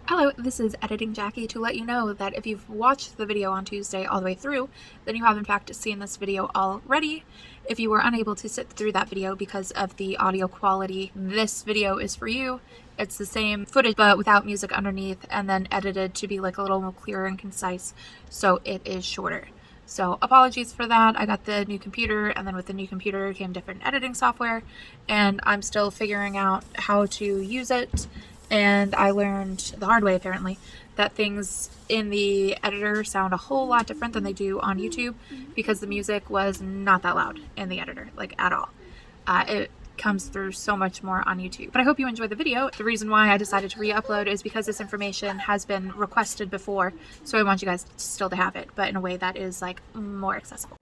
Hello, this is Editing Jackie to let you know that if you've watched the video on Tuesday all the way through, then you have in fact seen this video already. If you were unable to sit through that video because of the audio quality, this video is for you. It's the same footage but without music underneath and then edited to be like a little more clear and concise, so it is shorter. So apologies for that. I got the new computer, and then with the new computer came different editing software, and I'm still figuring out how to use it. And I learned the hard way, apparently, that things in the editor sound a whole lot different than they do on YouTube because the music was not that loud in the editor, like at all. It comes through so much more on YouTube. But I hope you enjoyed the video. The reason why I decided to re-upload is because this information has been requested before, so I want you guys still to have it, but in a way that is like more accessible.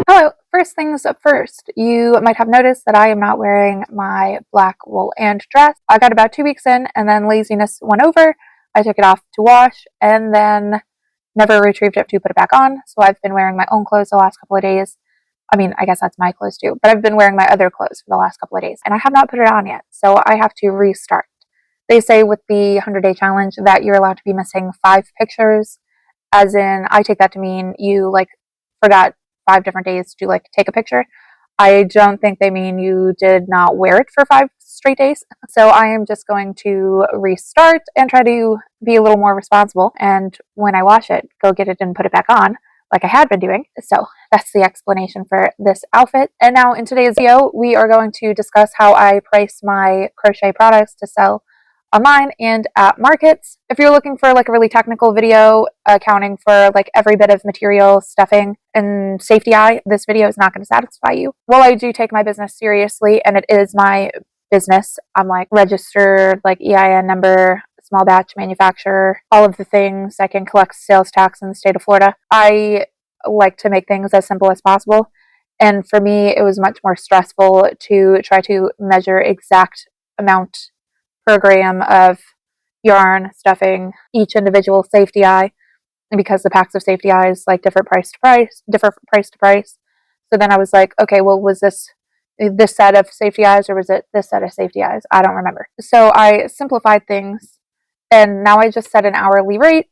Hello. First things up first, you might have noticed that I am not wearing my black wool and dress. I got about 2 weeks in and then laziness won over. I took it off to wash and then never retrieved it to put it back on. So I've been wearing my own clothes the last couple of days. I mean, I guess that's my clothes too, but I've been wearing my other clothes for the last couple of days and I have not put it on yet. So I have to restart. They say with the 100-day challenge that you're allowed to be missing 5 pictures, as in I take that to mean you like forgot 5 different days to like take a picture. I don't think they mean you did not wear it for 5 straight days. So I am just going to restart and try to be a little more responsible, and when I wash it, go get it and put it back on like I had been doing. So that's the explanation for this outfit. And now in today's video, we are going to discuss how I price my crochet products to sell online and at markets. If you're looking for like a really technical video accounting for like every bit of material, stuffing, and safety eye, this video is not going to satisfy you. While I do take my business seriously, and it is my business, I'm like registered, like EIN number, small batch manufacturer, all of the things. I can collect sales tax in the state of Florida. I like to make things as simple as possible. And for me, it was much more stressful to try to measure exact amount per gram of yarn, stuffing, each individual safety eye, because the packs of safety eyes like different price to price. So then I was like, okay, well, was this set of safety eyes or was it this set of safety eyes? I don't remember. So I simplified things, and now I just set an hourly rate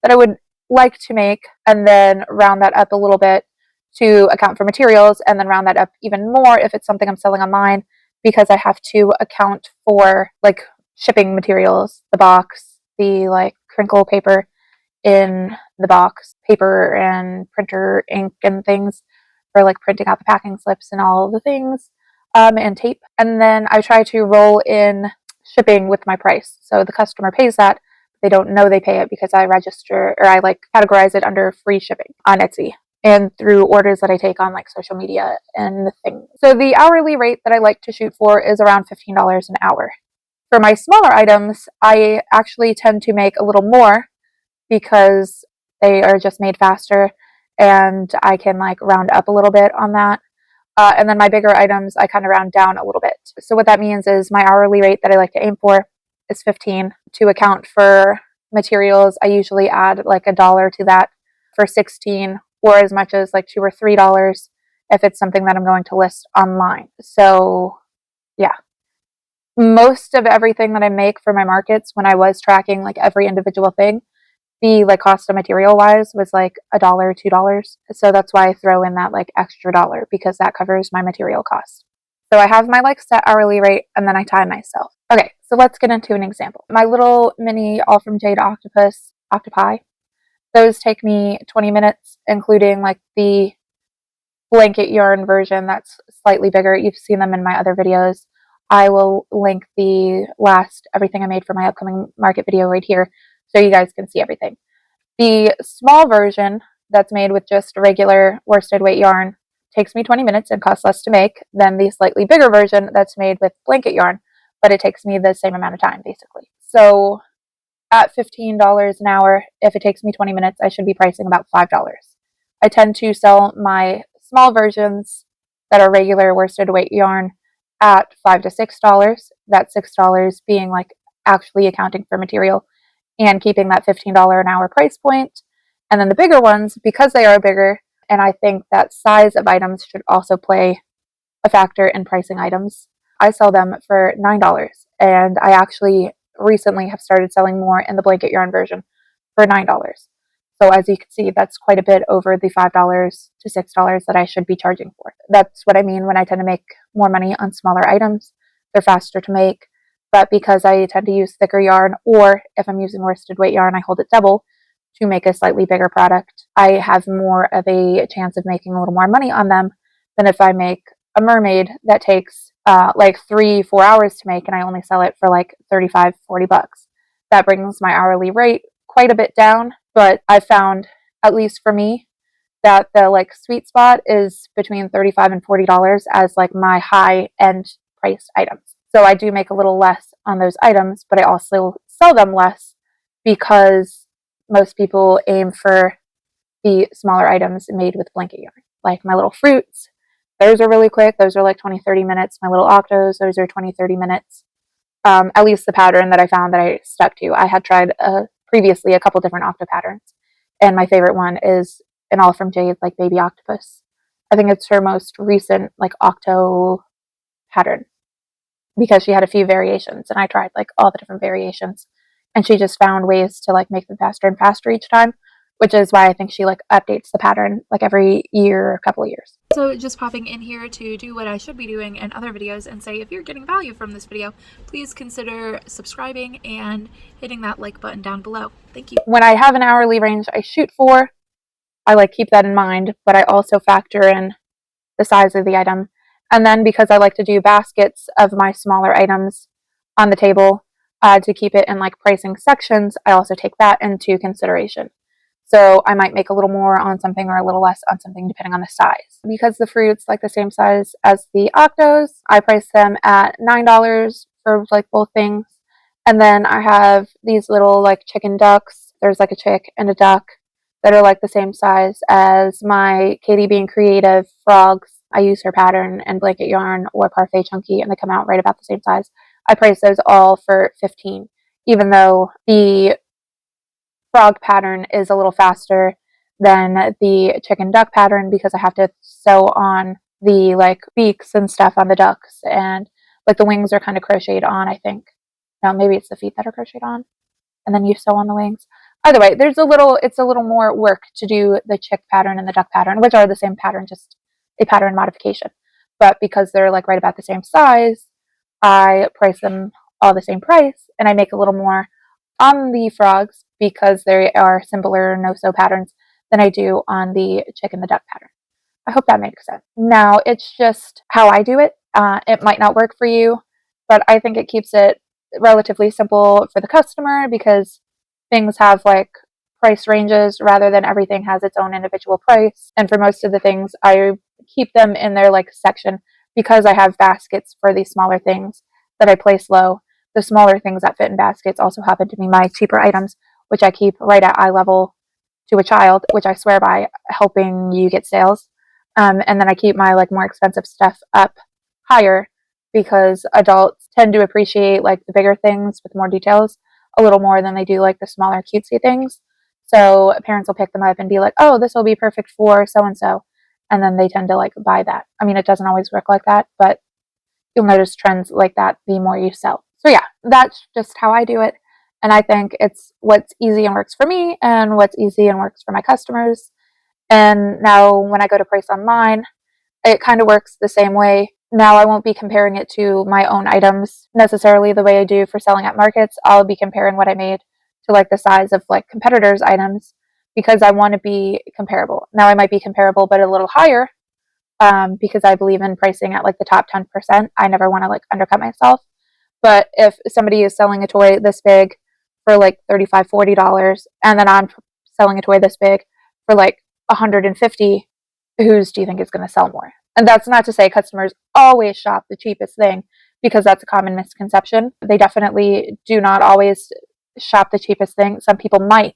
that I would like to make and then round that up a little bit to account for materials, and then round that up even more if it's something I'm selling online, because I have to account for like shipping materials, the box, the like crinkle paper in the box, paper and printer ink and things for like printing out the packing slips and all the things, and tape. And then I try to roll in shipping with my price. So the customer pays that, but they don't know they pay it because I register, or I like categorize it under free shipping on Etsy and through orders that I take on like social media and the thing. So the hourly rate that I like to shoot for is around $15 an hour. For my smaller items, I actually tend to make a little more because they are just made faster and I can like round up a little bit on that. And then my bigger items, I kind of round down a little bit. So what that means is my hourly rate that I like to aim for is 15. To account for materials, I usually add like $1 to that for 16, or as much as like $2 or $3 if it's something that I'm going to list online. So yeah, most of everything that I make for my markets, when I was tracking like every individual thing, the like cost of material wise was like $1, $2. So that's why I throw in that like extra $1, because that covers my material cost. So I have my like set hourly rate, and then I time myself. Okay, so let's get into an example. My little mini All From Jade octopi, those take me 20 minutes, including like the blanket yarn version that's slightly bigger. You've seen them in my other videos. I will link the last everything I made for my upcoming market video right here, so you guys can see everything. The small version that's made with just regular worsted weight yarn takes me 20 minutes and costs less to make than the slightly bigger version that's made with blanket yarn, but it takes me the same amount of time basically. So at $15 an hour, if it takes me 20 minutes, I should be pricing about $5. I tend to sell my small versions that are regular worsted weight yarn at $5 to $6. That $6 being like actually accounting for material and keeping that $15 an hour price point. And then the bigger ones, because they are bigger, and I think that size of items should also play a factor in pricing items, I sell them for $9, and I actually recently have started selling more in the blanket yarn version for $9. So as you can see, that's quite a bit over the $5 to $6 that I should be charging for. That's what I mean when I tend to make more money on smaller items. They're faster to make, but because I tend to use thicker yarn, or if I'm using worsted weight yarn, I hold it double to make a slightly bigger product, I have more of a chance of making a little more money on them than if I make a mermaid that takes like 3-4 hours to make and I only sell it for like 35-40 bucks. That brings my hourly rate quite a bit down, but I found, at least for me, that the like sweet spot is between $35 and $40 as like my high end priced items. So I do make a little less on those items, but I also sell them less because most people aim for the smaller items made with blanket yarn. Like my little fruits, those are really quick. Those are like 20-30 minutes. My little octos, those are 20-30 minutes. At least the pattern that I found that I stuck to. I had tried previously a couple different octo patterns, and my favorite one is an All From Jade, like baby octopus. I think it's her most recent like octo pattern, because she had a few variations, and I tried like all the different variations, and she just found ways to like make them faster and faster each time, which is why I think she like updates the pattern like every year or a couple of years. So just popping in here to do what I should be doing in other videos and say, if you're getting value from this video, please consider subscribing and hitting that like button down below. Thank you. When I have an hourly range I shoot for, I like keep that in mind, but I also factor in the size of the item. And then because I like to do baskets of my smaller items on the table to keep it in like pricing sections, I also take that into consideration. So I might make a little more on something or a little less on something depending on the size. Because the fruit's like the same size as the octos, I price them at $9 for like both things. And then I have these little like chicken ducks. There's like a chick and a duck that are like the same size as my Katie Being Creative frogs. I use her pattern and blanket yarn or parfait chunky, and they come out right about the same size. I price those all for $15, even though the frog pattern is a little faster than the chicken duck pattern, because I have to sew on the like beaks and stuff on the ducks, and like the wings are kind of crocheted on, I think. No, maybe it's the feet that are crocheted on, and then you sew on the wings. Either way, it's a little more work to do the chick pattern and the duck pattern, which are the same pattern, just a pattern modification. But because they're like right about the same size, I price them all the same price, and I make a little more on the frogs because they are simpler no-sew patterns than I do on the chick and the duck pattern. I hope that makes sense. Now, it's just how I do it. It might not work for you, but I think it keeps it relatively simple for the customer, because things have like price ranges rather than everything has its own individual price. And for most of the things, I keep them in their like section, because I have baskets for these smaller things that I place low. The smaller things that fit in baskets also happen to be my cheaper items, which I keep right at eye level to a child, which I swear by, helping you get sales. And then I keep my like more expensive stuff up higher, because adults tend to appreciate like the bigger things with more details a little more than they do like the smaller cutesy things. So parents will pick them up and be like, oh, this will be perfect for so-and-so. And then they tend to like buy that. I mean, it doesn't always work like that, but you'll notice trends like that the more you sell. So yeah, that's just how I do it. And I think it's what's easy and works for me, and what's easy and works for my customers. And now when I go to price online, it kind of works the same way. Now I won't be comparing it to my own items necessarily the way I do for selling at markets. I'll be comparing what I made to like the size of like competitors' items, because I want to be comparable. Now I might be comparable but a little higher, because I believe in pricing at like the top 10%. I never want to like undercut myself. But if somebody is selling a toy this big for like $35-40, and then I'm selling a toy this big for like $150, whose do you think is going to sell more? And that's not to say customers always shop the cheapest thing, because that's a common misconception. They definitely do not always shop the cheapest thing. Some people might,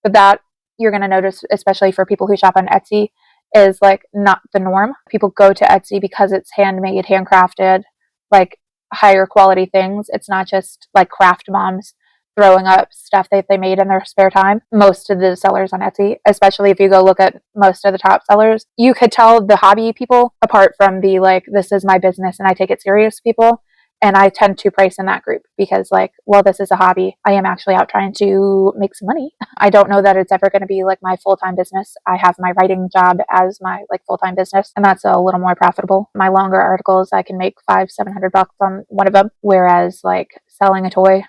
but that you're going to notice, especially for people who shop on Etsy, is like not the norm. People go to Etsy because it's handmade, handcrafted, like higher quality things. It's not just like craft moms throwing up stuff that they made in their spare time. Most of the sellers on Etsy, especially if you go look at most of the top sellers, you could tell the hobby people apart from the like, this is my business and I take it serious people. And I tend to price in that group because, like, well, this is a hobby. I am actually out trying to make some money. I don't know that it's ever going to be like my full-time business. I have my writing job as my like full-time business, and that's a little more profitable. My longer articles, I can make $500-700 on one of them, whereas like selling a toy,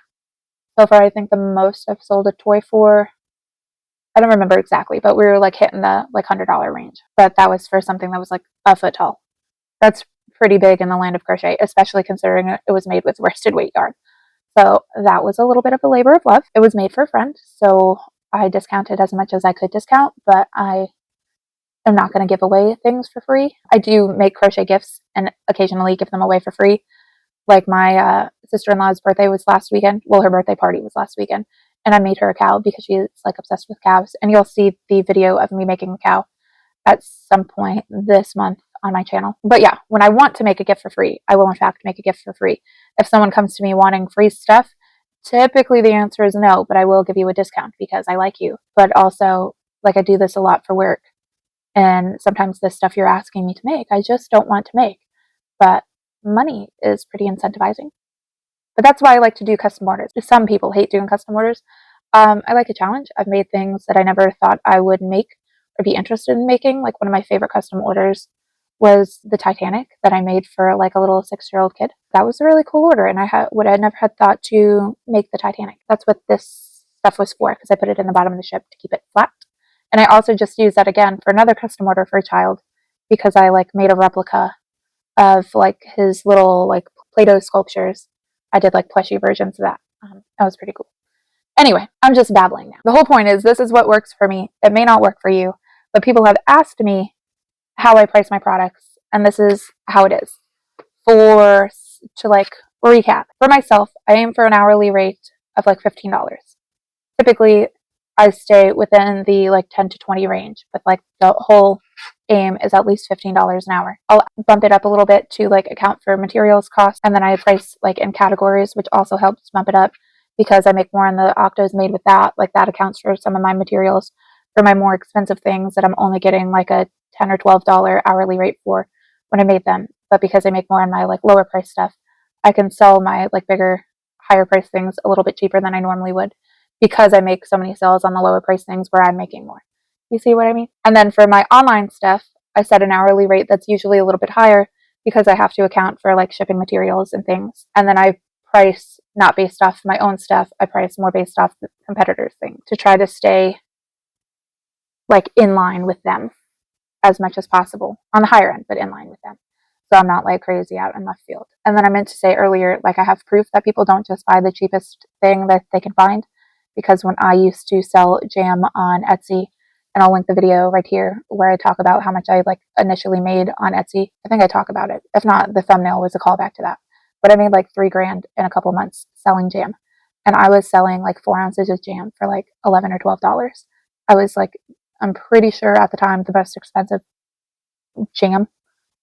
so far I think the most I've sold a toy for, I don't remember exactly, but we were like hitting the like $100 range. But that was for something that was like a foot tall. That's pretty big in the land of crochet, especially considering it was made with worsted weight yarn. So that was a little bit of a labor of love. It was made for a friend, so I discounted as much as I could discount, but I am not going to give away things for free. I do make crochet gifts and occasionally give them away for free. Like my sister-in-law's birthday was last weekend. Well, her birthday party was last weekend, and I made her a cow because she's like obsessed with cows. And you'll see the video of me making the cow at some point this month on my channel. But yeah, when I want to make a gift for free, I will in fact make a gift for free. If someone comes to me wanting free stuff, typically the answer is no, but I will give you a discount because I like you. But also, like, I do this a lot for work, and sometimes the stuff you're asking me to make, I just don't want to make. But money is pretty incentivizing. But that's why I like to do custom orders. Some people hate doing custom orders. I like a challenge. I've made things that I never thought I would make or be interested in making. Like one of my favorite custom orders was the Titanic that I made for like a little 6-year-old kid. That was a really cool order, and I never had thought to make the Titanic. That's what this stuff was for, because I put it in the bottom of the ship to keep it flat. And I also just used that again for another custom order for a child because I like made a replica of like his little like Play-Doh sculptures. I did like plushy versions of that. That was pretty cool. Anyway, I'm just babbling now. The whole point is this is what works for me. It may not work for you, but people have asked me how I price my products, and this is how it is. To like recap, for myself, I aim for an hourly rate of like $15. Typically, I stay within the like 10 to 20 range, but like the whole aim is at least $15 an hour. I'll bump it up a little bit to like account for materials costs, and then I price like in categories, which also helps bump it up because I make more on the octos made with that. Like that accounts for some of my materials for my more expensive things that I'm only getting like a $10 or $12 hourly rate for when I made them. But because I make more on my like lower price stuff, I can sell my like bigger, higher price things a little bit cheaper than I normally would because I make so many sales on the lower price things where I'm making more. You see what I mean? And then for my online stuff, I set an hourly rate that's usually a little bit higher because I have to account for like shipping materials and things. And then I price not based off my own stuff. I price more based off the competitors' things to try to stay like in line with them as much as possible on the higher end, but in line with them. So I'm not like crazy out in left field. And then I meant to say earlier, like I have proof that people don't just buy the cheapest thing that they can find, because when I used to sell jam on Etsy, and I'll link the video right here where I talk about how much I like initially made on Etsy. I think I talk about it. If not, the thumbnail was a callback to that. But I made like $3,000 in a couple months selling jam. And I was selling like 4 ounces of jam for like $11 or $12. I was like, I'm pretty sure at the time, the most expensive jam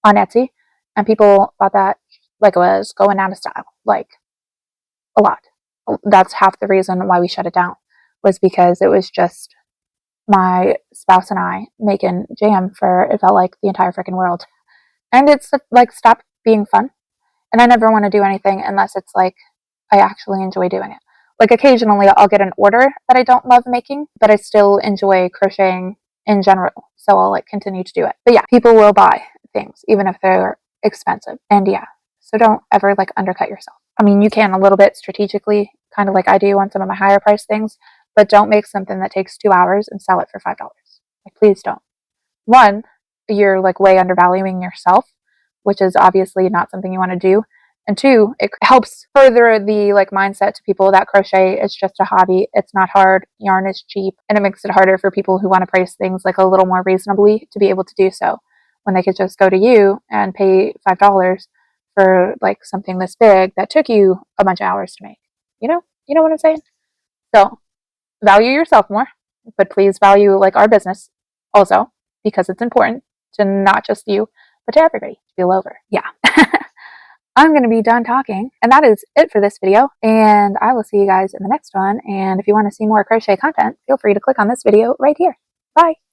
on Etsy. And people thought that like it was going out of style, like a lot. That's half the reason why we shut it down, was because it was just my spouse and I making jam for, it felt like, the entire freaking world. And it's like stopped being fun. And I never want to do anything unless it's like I actually enjoy doing it. Like occasionally I'll get an order that I don't love making, but I still enjoy crocheting in general. So I'll like continue to do it. But yeah, people will buy things even if they're expensive. And yeah, so don't ever like undercut yourself. I mean, you can a little bit strategically, kind of like I do on some of my higher price things, but don't make something that takes 2 hours and sell it for $5. Like, please don't. One, you're like way undervaluing yourself, which is obviously not something you want to do. And two, it helps further the like mindset to people that crochet is just a hobby. It's not hard. Yarn is cheap, and it makes it harder for people who want to price things like a little more reasonably to be able to do so, when they could just go to you and pay $5 for like something this big that took you a bunch of hours to make. You know what I'm saying? So value yourself more, but please value like our business also, because it's important to not just you, but to everybody to feel over. Yeah. I'm going to be done talking, and that is it for this video, and I will see you guys in the next one. And if you want to see more crochet content, feel free to click on this video right here. Bye!